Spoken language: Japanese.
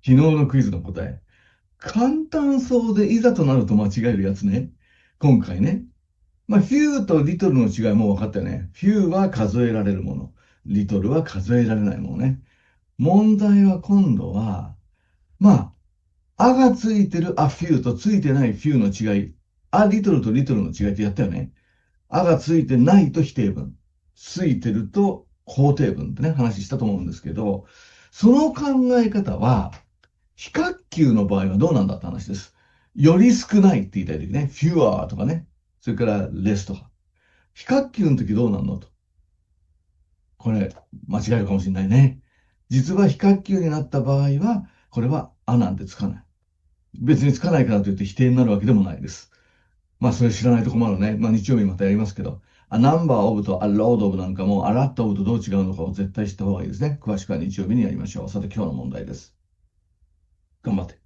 昨日のクイズの答え。簡単そうでいざとなると間違えるやつね。今回ね。フューとリトルの違いも分かったよね。フューは数えられるもの。リトルは数えられないものね。問題は今度は、あがついてるフューとついてないフューの違い。リトルとリトルの違いってやったよね。がついてないと否定文。ついてると肯定文ってね、話したと思うんですけど、その考え方は、非角球の場合はどうなんだって話です。より少ないって言いたい時ね、fewer とかね、それから less とか。非角球の時どうなんのと。これ、間違えるかもしれないね。実は非角球になった場合は、これはなんてつかない。別につかないからといって否定になるわけでもないです。それ知らないと困るね。日曜日またやりますけど、number of と a load of なんかも、a lot of とどう違うのかを絶対知った方がいいですね。詳しくは日曜日にやりましょう。さて今日の問題です。頑張って。